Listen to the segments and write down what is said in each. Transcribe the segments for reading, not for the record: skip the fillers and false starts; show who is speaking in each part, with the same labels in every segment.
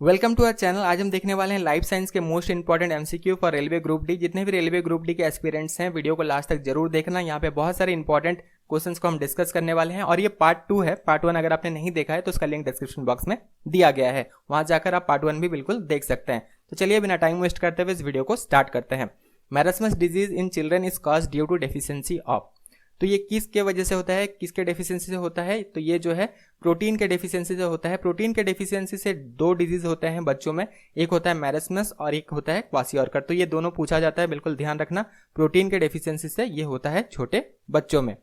Speaker 1: Welcome to our channel. आज हम देखने वाले हैं लाइफ साइंस के most important MCQ for railway group D. जितने भी रेलवे ग्रुप डी के एस्पिरेंट्स हैं, वीडियो को लास्ट तक जरूर देखना। यहाँ पे बहुत सारे इंपॉर्टेंट क्वेश्चंस को हम डिस्कस करने वाले हैं और ये पार्ट 2 है। पार्ट 1 अगर आपने नहीं देखा है तो उसका लिंक डिस्क्रिप्शन बॉक्स में दिया गया है, वहां जाकर आप पार्ट 1 भी बिल्कुल देख सकते हैं। तो चलिए बिना टाइम वेस्ट करते हुए इस वीडियो को स्टार्ट करते हैं। Marasmus disease in children is caused due to deficiency of. तो ये किसके वजह से होता है, किसके डेफिशिएंसी से होता है? तो ये जो है प्रोटीन के डेफिशिएंसी से होता है। प्रोटीन के डेफिशिएंसी से दो डिजीज होते हैं बच्चों में, एक होता है मैरास्मस और एक होता है क्वासियोरकर। तो ये दोनों पूछा जाता है, बिल्कुल ध्यान रखना। प्रोटीन के डेफिशिएंसी से ये होता है छोटे बच्चों में।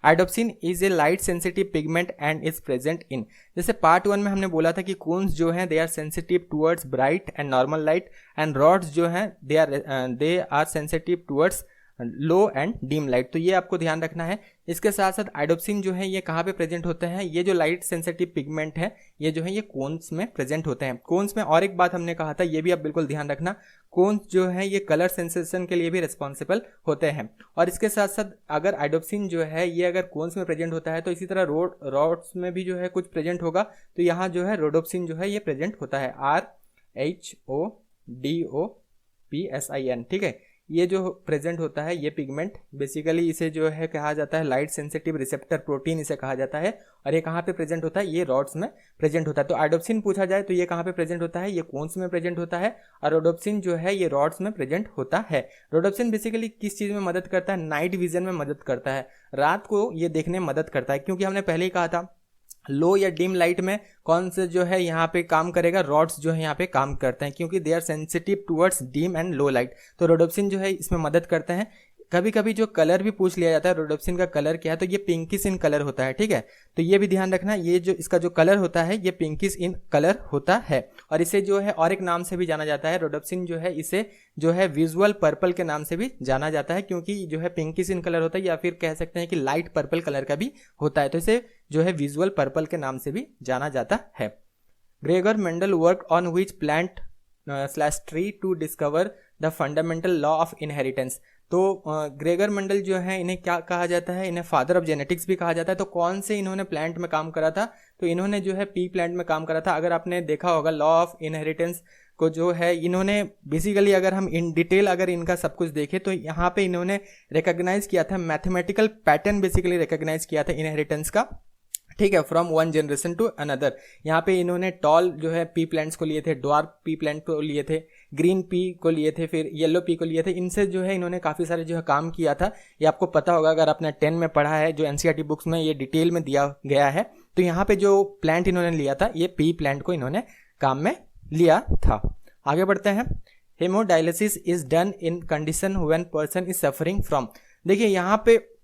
Speaker 1: Iodopsin is a light sensitive pigment and is present in, जैसे पार्ट 1 में हमने बोला था कि कोन्स जो हैं they are sensitive towards bright and normal light, and rods जो हैं they are sensitive towards low and dim light. तो ये आपको ध्यान रखना है। इसके साथ साथ आइडोप्सिन जो है ये कहाँ पे प्रेजेंट होते हैं? ये जो लाइट सेंसिटिव पिगमेंट है ये जो है ये कोन्स में प्रेजेंट होते हैं। कोन्स में और एक बात हमने कहा था, ये भी आप बिल्कुल ध्यान रखना, कोन्स जो है ये कलर सेंसेशन के लिए भी रिस्पॉन्सिबल होते हैं। और इसके साथ साथ अगर आइडोप्सिन जो है ये अगर कोन्स में प्रेजेंट होता है तो इसी तरह रॉड्स में भी जो है कुछ प्रेजेंट होगा। तो यहाँ जो है रोडोप्सिन जो है ये प्रेजेंट होता है, RHODOPSIN, ठीक है। ये जो प्रेजेंट होता है ये पिगमेंट बेसिकली इसे जो है कहा जाता है लाइट सेंसिटिव रिसेप्टर प्रोटीन इसे कहा जाता है। और ये कहाँ पे प्रेजेंट होता है? ये रॉड्स में प्रेजेंट होता है। तो आइडोप्सिन पूछा जाए तो ये कहाँ पे प्रेजेंट होता है? ये कोन्स में प्रेजेंट होता है। और रोडोप्सिन जो है ये रॉड्स में प्रेजेंट होता है। रोडोप्सिन बेसिकली किस चीज़ में मदद करता है? नाइट विजन में मदद करता है, रात को ये देखने में मदद करता है। क्योंकि हमने पहले ही कहा था लो या डिम लाइट में कौन से जो है यहाँ पे काम करेगा? रॉड्स जो है यहाँ पे काम करते हैं, क्योंकि they are sensitive towards dim and low light. तो रोडोप्सिन जो है इसमें मदद करते हैं। कभी कभी जो कलर भी पूछ लिया जाता है रोडोप्सिन का कलर क्या है, तो ये पिंकिश इन कलर होता है, ठीक है। तो ये भी ध्यान रखना, ये जो इसका जो कलर होता है ये पिंकिश इन कलर होता है। और इसे जो है और एक नाम से भी जाना जाता है, रोडोप्सिन जो है इसे जो है विजुअल पर्पल के नाम से भी जाना जाता है, क्योंकि जो है पिंकिश इन कलर होता है, या फिर कह सकते हैं कि लाइट पर्पल कलर का भी होता है। तो इसे जो है विजुअल पर्पल के नाम से भी जाना जाता है। Gregor Mendel work on which plant / tree to discover the fundamental law of inheritance. तो ग्रेगर मेंडल जो है इन्हें क्या कहा जाता है? इन्हें फादर ऑफ जेनेटिक्स भी कहा जाता है। तो कौन से इन्होंने प्लांट में काम करा था? तो इन्होंने जो है पी प्लांट में काम करा था। अगर आपने देखा होगा लॉ ऑफ इनहेरिटेंस को जो है इन्होंने बेसिकली, अगर हम इन डिटेल अगर इनका सब कुछ देखें तो यहाँ पे इन्होंने रिकॉग्नाइज किया था, मैथमेटिकल पैटर्न बेसिकली रिकॉग्नाइज किया था इनहेरिटेंस का, ठीक है, from one generation to another. यहाँ पे इन्होंने टॉल जो है पी प्लांट्स को लिए थे, डॉर्क पी प्लांट को लिए थे, ग्रीन पी को लिए थे, फिर येलो पी को लिए थे। इनसे जो है इन्होंने काफ़ी सारे जो है काम किया था। ये आपको पता होगा अगर आपने 10 में पढ़ा है, जो एनसीईआरटी बुक्स में ये डिटेल में दिया गया है। तो यहाँ पे जो प्लांट इन्होंने लिया था ये पी प्लांट को इन्होंने काम में लिया था। आगे बढ़ते हैं। Hemodialysis is done in condition when person is suffering from. देखिए यहाँ पे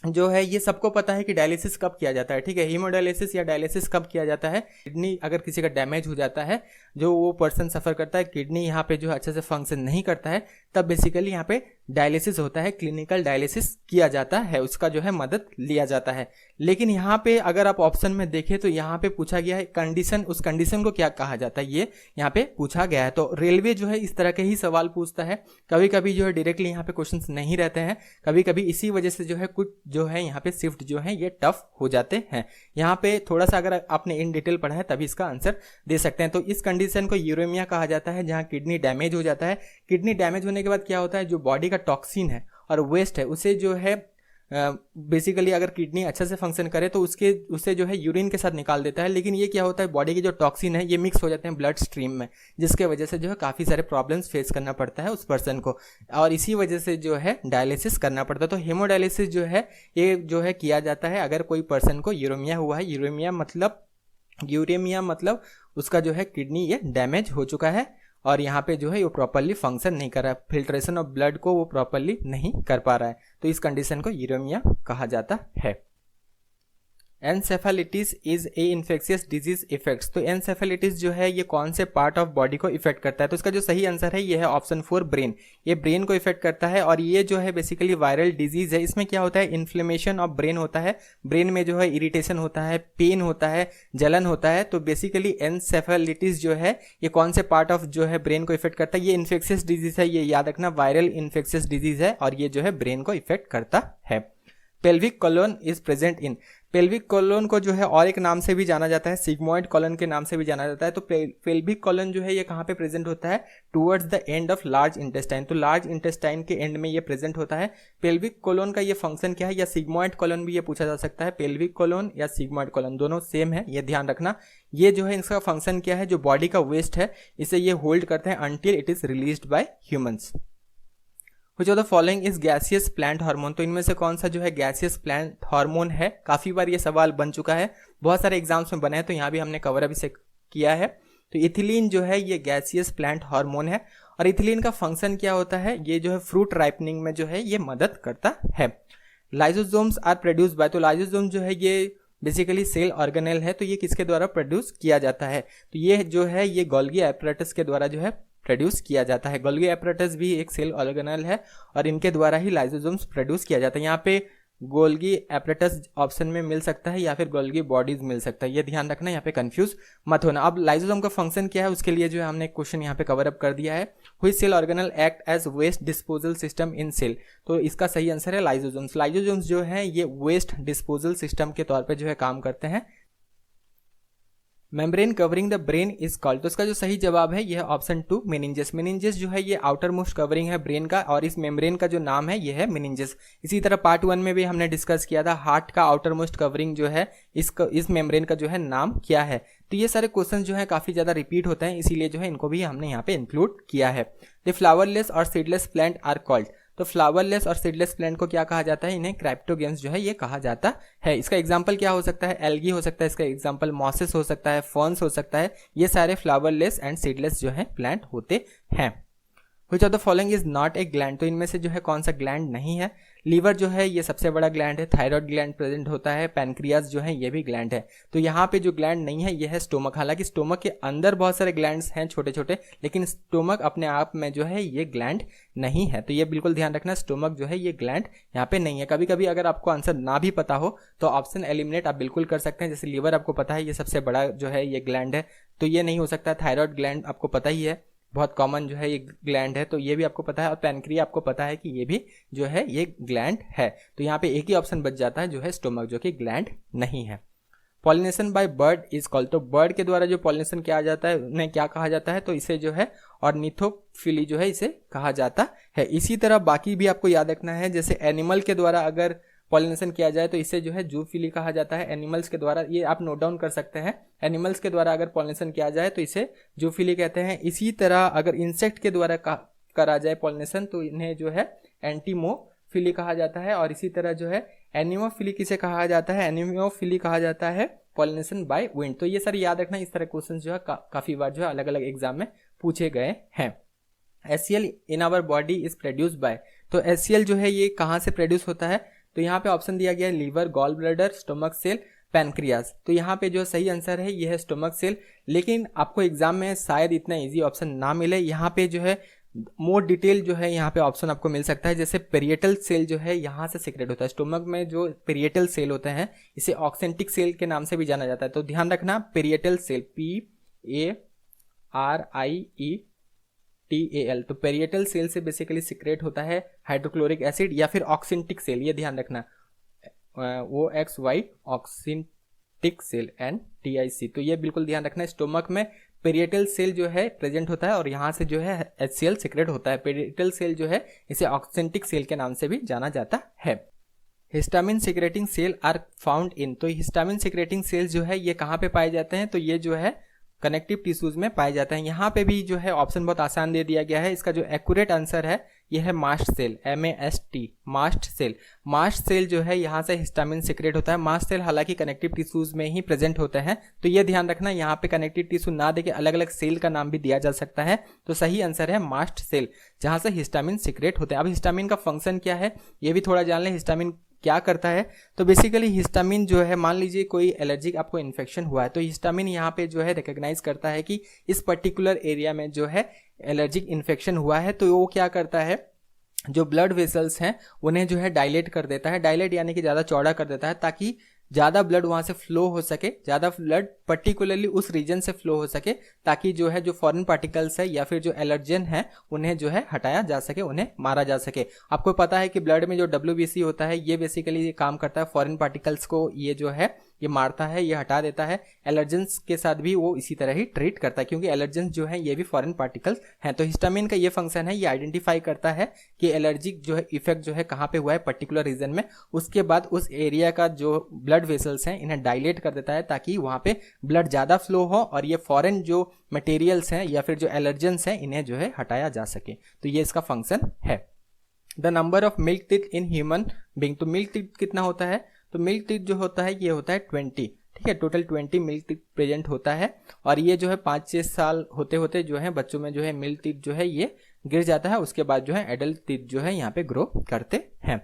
Speaker 1: जो है ये सबको पता है कि डायलिसिस कब किया जाता है, ठीक है। हीमोडायलिसिस या डायलिसिस कब किया जाता है? किडनी अगर किसी का डैमेज हो जाता है, जो वो पर्सन सफ़र करता है, किडनी यहाँ पे जो है अच्छे से फंक्शन नहीं करता है, तब बेसिकली यहाँ पे डायलिसिस होता है, क्लिनिकल डायलिसिस किया जाता है, उसका जो है मदद लिया जाता है। लेकिन यहाँ पे अगर आप ऑप्शन में देखें तो यहाँ पे पूछा गया है कंडीशन, उस कंडीशन को क्या कहा जाता है ये यहाँ पे पूछा गया है। तो रेलवे जो है इस तरह के ही सवाल पूछता है। कभी कभी जो है डायरेक्टली यहाँ पे क्वेश्चंस नहीं रहते हैं, कभी कभी इसी वजह से जो है कुछ जो है यहाँ पे शिफ्ट जो है ये टफ हो जाते हैं। यहाँ पे थोड़ा सा अगर आपने इन डिटेल पढ़ा है तभी इसका आंसर दे सकते हैं। तो इस कंडीशन को यूरेमिया कहा जाता है, जहाँ किडनी डैमेज हो जाता है। किडनी डैमेज होने के बाद क्या होता है, जो बॉडी का टॉक्सिन है और वेस्ट है उसे जो है बेसिकली अगर किडनी अच्छा से फंक्शन करे तो उसे जो है यूरिन के साथ निकाल देता है। लेकिन ये क्या होता है, बॉडी के जो टॉक्सिन है ये मिक्स हो जाते हैं ब्लड स्ट्रीम में, जिसके वजह से जो है काफ़ी सारे प्रॉब्लम्स फेस करना पड़ता है उस पर्सन को, और इसी वजह से जो है डायलिसिस करना पड़ता है। तो हेमोडायलिसिस जो है ये जो है किया जाता है अगर कोई पर्सन को यूरेमिया हुआ है। यूरेमिया मतलब उसका जो है किडनी ये डैमेज हो चुका है और यहाँ पे जो है वो प्रॉपरली फंक्शन नहीं कर रहा है, फिल्ट्रेशन ऑफ ब्लड को वो प्रॉपरली नहीं कर पा रहा है। तो इस कंडीशन को यूरेमिया कहा जाता है। Encephalitis is a infectious disease effects. तो एनसेफेलाइटिस जो है ये कौन से पार्ट ऑफ बॉडी को इफेक्ट करता है? तो इसका जो सही आंसर है ये है ऑप्शन 4 ब्रेन। ये ब्रेन को इफेक्ट करता है और ये जो है बेसिकली वायरल डिजीज है। इसमें क्या होता है, इन्फ्लेमेशन ऑफ ब्रेन होता है, ब्रेन में जो है इरिटेशन होता है, पेन होता है, जलन होता है। तो बेसिकली एनसेफेलाइटिस जो है ये कौन से पार्ट ऑफ जो है ब्रेन को इफेक्ट करता है? ये इन्फेक्शियस डिजीज है, ये याद रखना, वायरल इन्फेक्शियस डिजीज है और ये जो है ब्रेन को इफेक्ट करता है। Pelvic colon is present in. Pelvic colon को जो है और एक नाम से भी जाना जाता है, सिग्मोइड कॉलोन के नाम से भी जाना जाता है। तो पेल्विक कॉलोन जो है ये कहाँ पे प्रेजेंट होता है, towards the end of large intestine. तो लार्ज इंटेस्टाइन के एंड में ये प्रेजेंट होता है। पेल्विक कॉलोन का ये फंक्शन क्या है, या सिग्मोइड कॉलोन भी ये पूछा जा सकता है। पेल्विक कॉलोन या सिग्मोइड कॉलोन दोनों सेम है, ये ध्यान रखना। ये जो है इसका फंक्शन क्या है, जो बॉडी का वेस्ट है इसे ये होल्ड करते हैं until it is released by humans. Which of the following is gaseous plant hormone? तो इनमें से कौन सा जो है गैसियस प्लांट हार्मोन है। काफ़ी बार ये सवाल बन चुका है, बहुत सारे एग्जाम्स में बने हैं, तो यहाँ भी हमने कवर अभी से किया है। तो इथिलीन जो है ये गैसियस प्लांट हार्मोन है। और इथिलीन का फंक्शन क्या होता है, ये जो है फ्रूट राइपनिंग में जो है ये मदद करता है। Lysosomes are produce by. तो लाइसोसोम जो है ये बेसिकली सेल ऑर्गेनेल है, तो ये किसके द्वारा प्रोड्यूस किया जाता है, तो ये जो है ये गोल्गी एपरेटस के द्वारा जो है प्रोड्यूस किया जाता है। गोल्गी एपरेटस भी एक सेल ऑर्गेनेल है और इनके द्वारा ही लाइसोसोम्स प्रोड्यूस किया जाता है। यहाँ पे गोल्गी एपरेटस ऑप्शन में मिल सकता है या फिर गोल्गी बॉडीज मिल सकता है, ये ध्यान रखना, यहाँ पे कंफ्यूज मत होना। अब लाइसोसोम का फंक्शन क्या है उसके लिए जो है हमने क्वेश्चन यहाँ पे कवर अप कर दिया है। Which cell organelle act as waste disposal system in cell. तो इसका सही आंसर है लाइसोसोम्स। लाइसोसोम्स जो है ये वेस्ट डिस्पोजल सिस्टम के तौर पर जो है काम करते हैं। Membrane covering the brain is called. तो इसका जो सही जवाब है यह ऑप्शन 2 मेनिंजेस। मेनिंजेस जो है ये आउटर मोस्ट कवरिंग है ब्रेन का, और इस मेम्ब्रेन का जो नाम है यह है मेनिंजेस। इसी तरह पार्ट 1 में भी हमने डिस्कस किया था हार्ट का आउटर मोस्ट कवरिंग जो है इस मेम्ब्रेन का जो है नाम क्या है। तो ये सारे क्वेश्चन जो है काफी ज्यादा रिपीट होते हैं, इसीलिए जो है इनको भी हमने यहाँ पे इंक्लूड किया है। द फ्लावरलेस और सीडलेस प्लांट आर कॉल्ड। तो फ्लावरलेस और सीडलेस प्लांट को क्या कहा जाता है, इन्हें क्राइप्टोगेम्स जो है ये कहा जाता है। इसका एग्जांपल क्या हो सकता है, एल्गी हो सकता है, इसका एग्जांपल मॉसेस हो सकता है, फर्न्स हो सकता है। ये सारे फ्लावरलेस एंड सीडलेस जो है प्लांट होते हैं। Which of the following is not a gland? तो इनमें से जो है कौन सा ग्लैंड नहीं है। लीवर जो है ये सबसे बड़ा ग्लैंड है, थायराइड ग्लैंड प्रेजेंट होता है, पैनक्रियाज जो है ये भी ग्लैंड है। तो यहाँ पे जो ग्लैंड नहीं है ये है स्टोमक। हालांकि स्टोमक के अंदर बहुत सारे ग्लैंड्स हैं छोटे छोटे, लेकिन स्टोमक अपने आप में जो है ये ग्लैंड नहीं है। तो ये बिल्कुल ध्यान रखना, स्टोमक जो है ये ग्लैंड यहाँ पे नहीं है। कभी कभी अगर आपको आंसर ना भी पता हो तो ऑप्शन एलिमिनेट आप बिल्कुल कर सकते हैं। जैसे लीवर आपको पता है ये सबसे बड़ा जो है ये ग्लैंड है, तो ये नहीं हो सकता। थायराइड ग्लैंड आपको पता ही है, बहुत कॉमन जो है ये ग्लैंड है, तो ये भी आपको पता है। और पैनक्रिया आपको पता है कि ये भी जो है ये ग्लैंड है। तो यहाँ पे एक ही ऑप्शन बच जाता है जो है स्टोमक, जो कि ग्लैंड नहीं है। Pollination by bird is called. तो बर्ड के द्वारा जो पॉलिनेशन किया जाता है उन्हें क्या कहा जाता है, तो इसे जो है ऑर्निथोफिली जो है इसे कहा जाता है। इसी तरह बाकी भी आपको याद रखना है, जैसे एनिमल के द्वारा अगर पॉलिनेशन किया जाए तो इसे जो है जूफिली कहा जाता है। एनिमल्स के द्वारा, ये आप नोट डाउन कर सकते हैं, एनिमल्स के द्वारा अगर पॉलिनेशन किया जाए तो इसे जूफिली कहते हैं। इसी तरह अगर इंसेक्ट के द्वारा करा जाए पॉलिनेशन तो इन्हें जो है एंटीमोफिली कहा जाता है। और इसी तरह जो है एनिमोफिली किसे कहा जाता है, एनिमोफिली कहा जाता है पॉलिनेशन बाय विंड। तो ये सारे याद रखना, इस तरह क्वेश्चन जो है काफी बार जो है अलग अलग एग्जाम में पूछे गए हैं। HCl in our body is produce by. तो HCl जो है ये कहाँ से प्रोड्यूस होता है, तो यहाँ पे ऑप्शन दिया गया है liver, gall bladder, stomach cell, pancreas. तो यहाँ पे जो सही आंसर है ये है स्टोमक सेल। लेकिन आपको एग्जाम में शायद इतना इजी ऑप्शन ना मिले, यहाँ पे जो है मोर डिटेल जो है यहाँ पे ऑप्शन आपको मिल सकता है। जैसे पेरिएटल सेल जो है यहाँ से सीक्रेट होता है। स्टोमक में जो पेरिएटल सेल होते हैं इसे ऑक्सेंटिक सेल के नाम से भी जाना जाता है। तो ध्यान रखना, पेरिएटल सेल PARIETAL, तो पेरिएटल सेल से बेसिकली सीक्रेट होता है हाइड्रोक्लोरिक एसिड या फिर ऑक्सेंटिक सेल, ये ध्यान रखना, OXY ऑक्सेंटिक सेल NTIC। तो ये बिल्कुल ध्यान रखना, स्टोमक में पेरिएटल सेल जो है प्रेजेंट होता है और यहाँ से जो है HCl सीक्रेट होता है। पेरिएटल सेल जो है इसे ऑक्सेंटिक सेल के नाम से भी जाना जाता है। Histamine secreting cell are found in. तो हिस्टामिन सीक्रेटिंग सेल्स जो है ये कहाँ पे पाए जाते हैं, तो ये जो है कनेक्टिव टिश्यूज में पाए जाते हैं। यहाँ पे भी जो है ऑप्शन बहुत आसान दे दिया गया है। इसका जो एक्यूरेट आंसर है यह है mast cell, MAST, mast cell. Mast cell जो है यहाँ से हिस्टामिन सीक्रेट होता है। मास्ट सेल हालांकि कनेक्टिव टिश्यूज में ही प्रेजेंट होते हैं, तो ये ध्यान रखना, यहाँ पे कनेक्टिव टिश्यू ना देके अलग अलग सेल का नाम भी दिया जा सकता है। तो सही आंसर है मास्ट सेल, जहाँ से हिस्टामिन सीक्रेट होते हैं। अब हिस्टामिन का फंक्शन क्या है ये भी थोड़ा जान लें। हिस्टामिन क्या करता है, तो बेसिकली हिस्टामिन जो है, मान लीजिए कोई एलर्जिक आपको इन्फेक्शन हुआ है, तो हिस्टामिन यहाँ पे जो है रिकॉग्नाइज करता है कि इस पर्टिकुलर एरिया में जो है एलर्जिक इन्फेक्शन हुआ है। तो वो क्या करता है, जो ब्लड वेसल्स हैं उन्हें जो है डायलेट कर देता है। डायलेट यानी कि ज़्यादा चौड़ा कर देता है, ताकि ज़्यादा ब्लड वहाँ से फ्लो हो सके, ज़्यादा ब्लड पर्टिकुलरली उस रीजन से फ्लो हो सके, ताकि जो है जो फॉरेन पार्टिकल्स है या फिर जो एलर्जन है उन्हें जो है हटाया जा सके, उन्हें मारा जा सके। आपको पता है कि ब्लड में जो WBC होता है ये बेसिकली ये काम करता है फॉरेन पार्टिकल्स को, ये जो है ये मारता है, ये हटा देता है। एलर्जेंस के साथ भी वो इसी तरह ही ट्रीट करता है, क्योंकि एलर्जेंस जो है ये भी फॉरेन पार्टिकल्स हैं। तो हिस्टामिन का ये फंक्शन है, ये आइडेंटिफाई करता है कि एलर्जिक जो है इफेक्ट जो है कहाँ पे हुआ है पर्टिकुलर रीजन में। उसके बाद उस एरिया का जो ब्लड वेसल्स हैं इन्हें डायलेट कर देता है, ताकि वहाँ पे ब्लड ज़्यादा फ्लो हो और ये फॉरेन जो मटेरियल्स हैं या फिर जो एलर्जेंस हैं इन्हें जो है हटाया जा सके। तो ये इसका फंक्शन है। The number of milk teeth in human being, तो मिल्क टीथ कितना होता है, तो मिल्क टीथ जो होता है ये होता है 20, ठीक है, टोटल 20 मिल्क टीथ प्रेजेंट होता है। और ये जो है 5-6 साल होते होते जो है बच्चों में जो है मिल्क टीथ जो है ये गिर जाता है, उसके बाद जो है एडल्ट टीथ जो है यहाँ पे ग्रो करते हैं।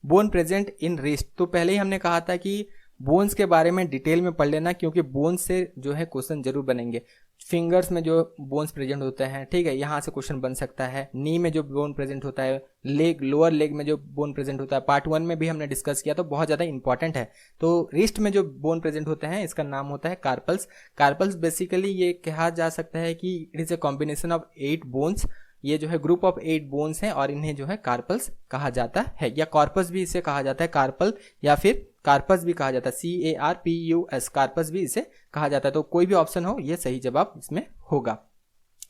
Speaker 1: बोन प्रेजेंट इन रिस्ट, तो पहले ही हमने कहा था कि बोन्स के बारे में डिटेल में पढ़ लेना, क्योंकि बोन्स से जो है क्वेश्चन जरूर बनेंगे। फिंगर्स में जो बोन्स प्रेजेंट होते हैं, ठीक है, यहाँ से क्वेश्चन बन सकता है। नी में जो बोन प्रेजेंट होता है, लेग, लोअर लेग में जो बोन प्रेजेंट होता है, पार्ट 1 में भी हमने डिस्कस किया, तो बहुत ज़्यादा इंपॉर्टेंट है। तो रिस्ट में जो बोन प्रेजेंट होते हैं इसका नाम होता है कार्पल्स। कार्पल्स बेसिकली ये कहा जा सकता है कि it is a combination of 8 bones, ये जो है ग्रुप ऑफ 8 बोन्स हैं और इन्हें जो है कार्पल्स कहा जाता है, या कॉर्पस भी इसे कहा जाता है, कार्पल या फिर कार्पस भी कहा जाता है, CARPUS, कार्पस भी इसे कहा जाता है। तो कोई भी ऑप्शन हो ये सही जवाब इसमें होगा।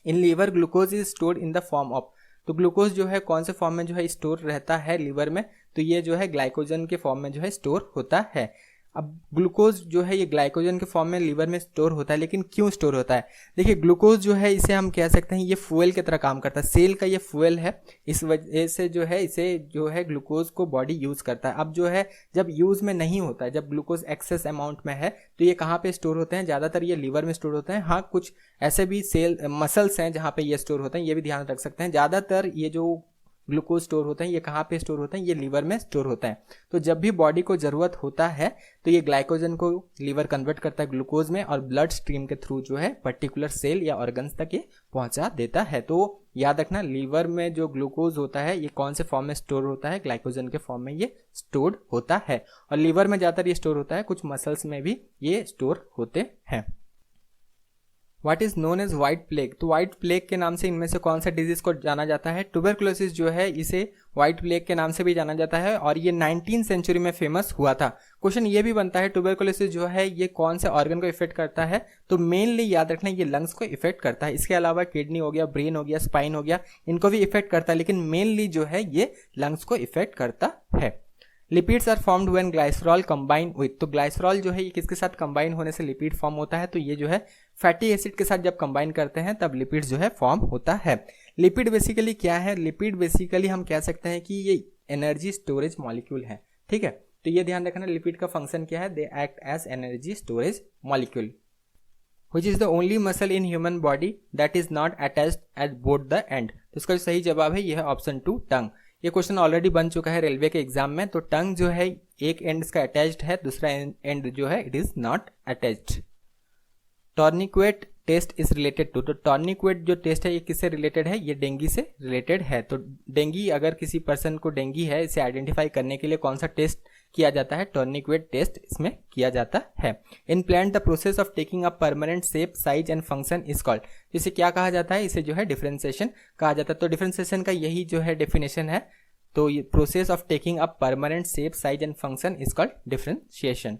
Speaker 1: In liver glucose is stored in the form of, तो ग्लूकोज जो है कौन से फॉर्म में जो है स्टोर रहता है लीवर में, तो ये जो है ग्लाइकोजन के फॉर्म में जो है स्टोर होता है। अब ग्लूकोज जो है ये ग्लाइकोजन के फॉर्म में लीवर में स्टोर होता है, लेकिन क्यों स्टोर होता है? देखिए ग्लूकोज जो है इसे हम कह सकते हैं ये फ्यूल की तरह काम करता है, सेल का ये फ्यूल है, इस वजह से जो है इसे जो है ग्लूकोज को बॉडी यूज करता है। अब जो है जब यूज में नहीं होता है, जब ग्लूकोज एक्सेस अमाउंट में है, तो ये कहाँ पे स्टोर होते हैं? ज़्यादातर ये लीवर में स्टोर होते हैं। हाँ, कुछ ऐसे भी सेल मसल्स हैं जहाँ पे ये स्टोर होते हैं, ये भी ध्यान रख सकते हैं। ज़्यादातर ये जो ग्लूकोज स्टोर होते हैं ये कहाँ पे स्टोर होते हैं? ये लीवर में स्टोर होता है। तो जब भी बॉडी को ज़रूरत होता है तो ये ग्लाइकोजन को लीवर कन्वर्ट करता है ग्लूकोज में, और ब्लड स्ट्रीम के थ्रू जो है पर्टिकुलर सेल या ऑर्गन्स तक ये पहुंचा देता है। तो याद रखना, लीवर में जो ग्लूकोज होता है ये कौन से फॉर्म में स्टोर होता है? ग्लाइकोजन के फॉर्म में ये स्टोर्ड होता है। और लीवर में ज़्यादातर ये स्टोर होता है, कुछ मसल्स में भी ये स्टोर होते हैं। What is known as white plague, तो व्हाइट प्लेग के नाम से इनमें से कौन सा डिजीज को जाना जाता है? ट्यूबरकुलोसिस जो है इसे व्हाइट प्लेग के नाम से भी जाना जाता है, और ये 19वीं सेंचुरी में फेमस हुआ था। क्वेश्चन ये भी बनता है ट्यूबरकुलोसिस जो है ये कौन से ऑर्गन को इफेक्ट करता है? तो मेनली याद रखना ये लंग्स को इफेक्ट करता है। इसके अलावा किडनी हो गया, ब्रेन हो गया, स्पाइन हो गया, इनको भी इफेक्ट करता है, लेकिन मेनली जो है ये लंग्स को इफेक्ट करता है। Lipids are formed when glycerol combine with, तो ग्लाइसरॉल जो है ये किसके साथ कंबाइन होने से लिपिड फॉर्म होता है? तो ये जो है फैटी एसिड के साथ जब कंबाइन करते हैं तब लिपिड्स जो है फॉर्म होता है। लिपिड बेसिकली क्या है? लिपिड बेसिकली हम कह सकते हैं कि ये एनर्जी स्टोरेज मॉलिक्यूल है, ठीक है। तो ये ध्यान रखना, लिपिड का फंक्शन क्या है? They act as energy storage molecule. Which is the only muscle in human body that is not attached at both the end, तो इसका जो सही जवाब है ये है ऑप्शन 2, टंग। ये क्वेश्चन ऑलरेडी बन चुका है रेलवे के एग्जाम में। तो टंग जो है एक एंड इसका अटैच्ड है, दूसरा एंड जो है it is not attached. Tourniquet test is related to, तो टॉर्निक्वेट जो टेस्ट है ये किससे रिलेटेड है? ये डेंगू से रिलेटेड है। तो डेंगू, अगर किसी पर्सन को डेंगू है, इसे आइडेंटिफाई करने के लिए कौन सा टेस्ट किया जाता है? टॉर्निक्वेट टेस्ट इसमें किया जाता है। In plant the process of taking a permanent shape, size and function is called, इसे क्या कहा जाता है? इसे जो है डिफरेंशिएशन कहा जाता है। तो डिफरेंशिएशन का यही जो है डेफिनेशन है। तो ये process of taking a permanent shape, size and function is called differentiation.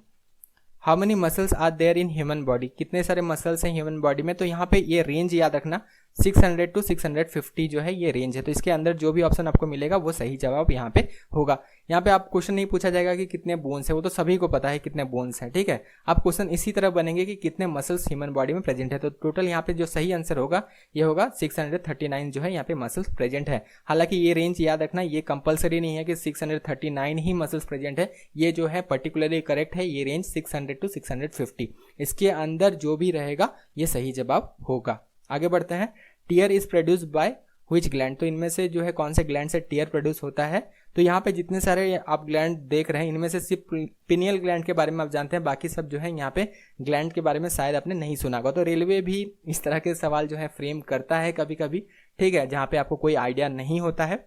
Speaker 1: How many muscles are there in human body, कितने सारे मसल्स हैं ह्यूमन बॉडी में? तो यहाँ पे ये रेंज याद रखना, 600 to 650 जो है ये रेंज है। तो इसके अंदर जो भी ऑप्शन आपको मिलेगा वो सही जवाब यहाँ पे होगा। यहाँ पे आप क्वेश्चन नहीं पूछा जाएगा कि कितने बोन्स है, वो तो सभी को पता है कितने बोन्स हैं, ठीक है। आप क्वेश्चन इसी तरह बनेंगे कि कितने मसल्स ह्यूमन बॉडी में प्रेजेंट है। तो टोटल यहाँ पे जो सही आंसर होगा ये होगा 639 जो है यहाँ पे मसल्स प्रेजेंट है। हालांकि ये रेंज याद रखना, ये कंपलसरी नहीं है कि 639 ही मसल्स प्रेजेंट है, ये जो है पर्टिकुलरली करेक्ट है, ये रेंज 600 to 650, इसके अंदर जो भी रहेगा ये सही जवाब होगा। आगे बढ़ते हैं। Tear is produce by which gland, तो इनमें से जो है कौन से ग्लैंड से टीयर प्रोड्यूस होता है? तो यहाँ पे जितने सारे आप ग्लैंड देख रहे हैं इनमें से सिर्फ पिनियल ग्लैंड के बारे में आप जानते हैं, बाकी सब जो है यहाँ पे ग्लैंड के बारे में शायद आपने नहीं सुना होगा। तो रेलवे भी इस तरह के सवाल जो है फ्रेम करता है कभी कभी, ठीक है, जहाँ पे आपको कोई आइडिया नहीं होता है।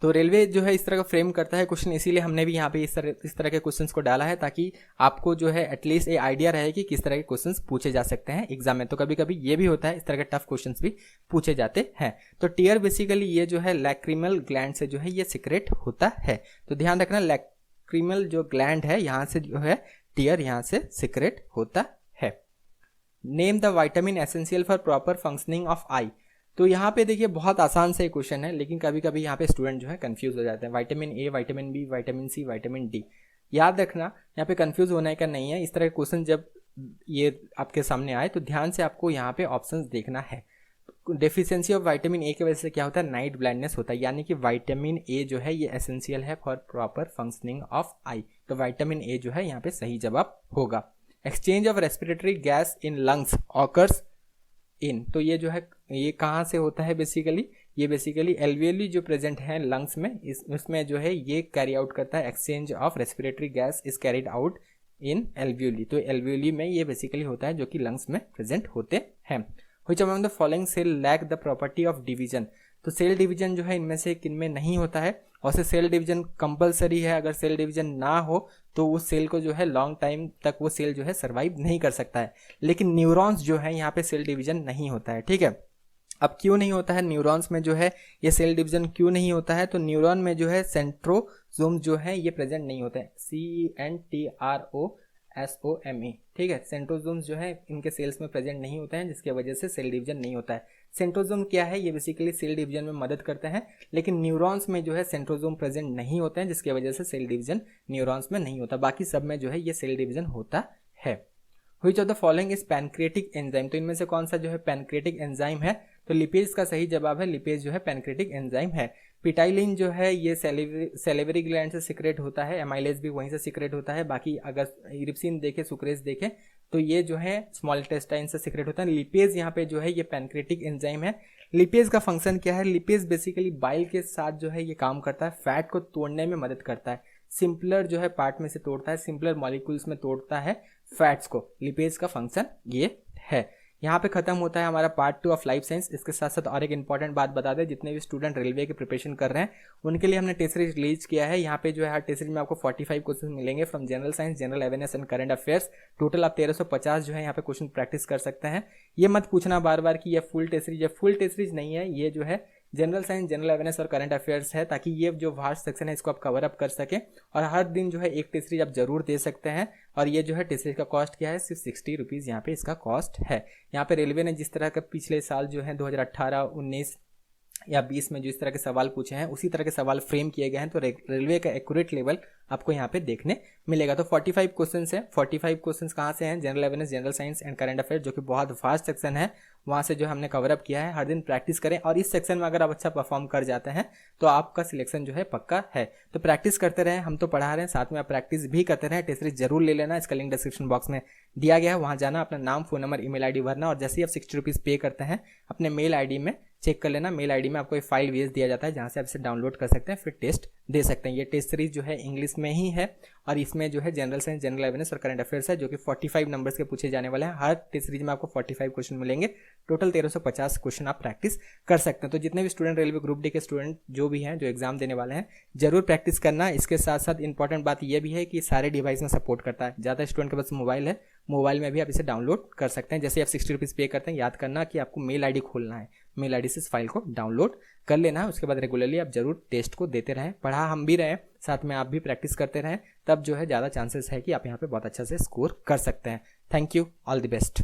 Speaker 1: तो रेलवे जो है इस तरह का फ्रेम करता है क्वेश्चन, इसीलिए हमने भी यहाँ पे इस तरह के क्वेश्चंस को डाला है, ताकि आपको जो है एटलीस्ट ये आइडिया रहे कि किस तरह के क्वेश्चंस पूछे जा सकते हैं एग्जाम में। तो कभी कभी ये भी होता है, इस तरह के टफ क्वेश्चंस भी पूछे जाते हैं। तो टीयर बेसिकली ये जो है लैक्रिमल ग्लैंड से जो है ये सिक्रेट होता है। तो ध्यान रखना, लैक्रिमल जो ग्लैंड है यहाँ से जो है टीयर यहाँ से सिक्रेट होता है। Name the vitamin essential for proper functioning of eye. तो यहाँ पे देखिए बहुत आसान से क्वेश्चन है, लेकिन कभी कभी यहाँ पे स्टूडेंट जो है कंफ्यूज हो जाते हैं। Vitamin A, vitamin B, vitamin C, vitamin D, याद रखना यहाँ पे कंफ्यूज होने का नहीं है। इस तरह के क्वेश्चन जब ये आपके सामने आए तो ध्यान से आपको यहाँ पे ऑप्शंस देखना है। डेफिशिएंसी ऑफ विटामिन ए की वजह से क्या होता है, नाइट ब्लाइंडनेस होता है, यानी कि विटामिन ए जो है ये एसेंशियल है for proper functioning of eye. तो विटामिन ए जो है यहाँ पे सही जवाब होगा। Exchange of respiratory gas in lungs occurs in, तो ये जो है ये कहाँ से होता है बेसिकली, ये बेसिकली एल्वियोली जो प्रेजेंट है लंग्स में, इसमें जो है ये कैरी आउट करता है। Exchange of respiratory gas is carried out in alveoli, तो एल्वियोली में ये बेसिकली होता है जो कि लंग्स में प्रेजेंट होते हैं। Which among the following cell lack the property of division, तो सेल डिवीजन जो है इनमें से किनमें नहीं होता है, और से सेल डिवीजन कंपलसरी है। अगर सेल डिवीजन ना हो तो उस सेल को जो है लॉन्ग टाइम तक वो सेल जो है सर्वाइव नहीं कर सकता है। लेकिन न्यूरॉन्स जो है यहाँ पे सेल डिवीजन नहीं होता है, ठीक है। अब क्यों नहीं होता है न्यूरॉन्स में जो है ये सेल डिवीजन क्यों नहीं होता है, तो न्यूरॉन में जो है सेंट्रोसोम जो है ये प्रेजेंट नहीं होते हैं, CENTROSOME, ठीक है। सेंट्रोसोम्स जो है इनके सेल्स में प्रेजेंट नहीं होते हैं, जिसकी वजह से सेल डिवीजन नहीं होता है। सेंट्रोसोम क्या है, ये बेसिकली सेल डिवीजन में मदद करते हैं, लेकिन न्यूरॉन्स में जो है सेंट्रोसोम प्रेजेंट नहीं होते हैं, जिसकी वजह से सेल डिवीजन न्यूरॉन्स में नहीं होता। बाकी सब में जो है ये सेल डिवीजन होता है। Which of the following is pancreatic enzyme, तो इनमें से कौन सा जो है पैनक्रिएटिक एंजाइम है, तो लिपेज का सही जवाब है, लिपेज जो है पैनक्रिएटिक एंजाइम है। पिटाइलिन जो है ये सैलिवरी ग्लैंड से सिक्रेट होता है, एमाइलेज भी वहीं से सिक्रेट होता है। बाकी अगर इरिप्सिन देखे, सुक्रेज देखे, तो ये जो है स्मॉल इंटेस्टाइन से सिक्रेट होता है। लिपेज यहाँ पे जो है ये पैनक्रिएटिक एंजाइम है। लिपेज का फंक्शन क्या है, लिपेज बेसिकली बाइल के साथ जो है ये काम करता है, फैट को तोड़ने में मदद करता है। सिंपलर जो है पार्ट में से तोड़ता है, सिंपलर मॉलिक्यूल्स में तोड़ता है फैट्स को। लिपेज का फंक्शन ये है। यहाँ पे खत्म होता है हमारा पार्ट 2 ऑफ लाइफ साइंस। इसके साथ साथ और एक इंपॉर्टेंट बात बता दें, जितने भी स्टूडेंट रेलवे की प्रिपरेशन कर रहे हैं उनके लिए हमने टेस्ट सीरीज रिलीज किया है। यहाँ पे जो है हर टेस्ट सीरीज में आपको 45 क्वेश्चन मिलेंगे from general science, general awareness and current affairs. Total आप 1350 जो है यहाँ पे क्वेश्चन प्रैक्टिस कर सकते हैं। ये मत पूछना बार बार कि ये फुल टेस्ट सीरीज है, फुल टेस्ट सीरीज नहीं है, ये जो है जनरल साइंस, जनरल अवेयरनेस और करंट अफेयर्स है, ताकि ये जो वास्ट सेक्शन है इसको आप कवर अप कर सके। और हर दिन जो है एक टेस्ट सीरीज आप जरूर दे सकते हैं। और ये जो है टेस्ट सीरीज का कॉस्ट क्या है, सिर्फ 60 रुपीज़ यहाँ पे इसका कॉस्ट है। यहाँ पे रेलवे ने जिस तरह का पिछले साल जो है 2018, 19 या 20 में जो इस तरह के सवाल पूछे हैं, उसी तरह के सवाल फ्रेम किए गए हैं। तो रेलवे का एक्यूरेट लेवल आपको यहाँ पे देखने मिलेगा। तो 45 क्वेश्चन है। 45 क्वेश्चन कहाँ से हैं, general awareness, general science and current affair, जो कि बहुत फास्ट सेक्शन है, वहाँ से जो हमने कवर अप किया है। हर दिन प्रैक्टिस करें, और इस सेक्शन में अगर आप अच्छा परफॉर्म कर जाते हैं तो आपका सिलेक्शन जो है पक्का है। तो प्रैक्टिस करते रहें, हम तो पढ़ा रहे हैं, साथ में आप प्रैक्टिस भी करते रहें। टेस्ट सीरीज जरूर ले लेना, इसका लिंक डिस्क्रिप्शन बॉक्स में दिया गया है, वहाँ जाना, अपना नाम, फोन नंबर, ईमेल आईडी भरना, और जैसे ही आप 60 रुपीज़ पे करते हैं अपने मेल आईडी में चेक कर लेना। मेल आईडी में आपको एक फाइल भेज दिया जाता है, जहाँ से आप इसे डाउनलोड कर सकते हैं, फिर टेस्ट दे सकते हैं। ये टेस्ट सीरीज जो है इंग्लिश में ही है, और इसमें जो है जनरल साइंस, जनरल अवेयरनेस और करंट अफेयर्स है, जो कि 45 नंबर्स के पूछे जाने वाले हैं। हर टेस्ट सीरीज में आपको 45 क्वेश्चन मिलेंगे। टोटल 1350 क्वेश्चन आप प्रैक्टिस कर सकते हैं। तो जितने भी स्टूडेंट रेलवे ग्रुप डी के स्टूडेंट जो भी हैं, जो एग्जाम देने वाले हैं, जरूर प्रैक्टिस करना। इसके साथ साथ इंपॉर्टेंट बात यह भी है कि सारे डिवाइस में सपोर्ट करता है। ज़्यादा स्टूडेंट के पास मोबाइल है, मोबाइल में भी आप इसे डाउनलोड कर सकते हैं। जैसे आप 60 रुपीज़ पे करते हैं, याद करना कि आपको मेल आईडी खोलना है, मेल आईडी से इस फाइल को डाउनलोड कर लेना है। उसके बाद रेगुलरली आप जरूर टेस्ट को देते रहें, पढ़ा हम भी रहें, साथ में आप भी प्रैक्टिस करते रहें, तब जो है ज़्यादा चांसेस है कि आप यहाँ पे बहुत अच्छा से स्कोर कर सकते हैं। Thank you, all the best.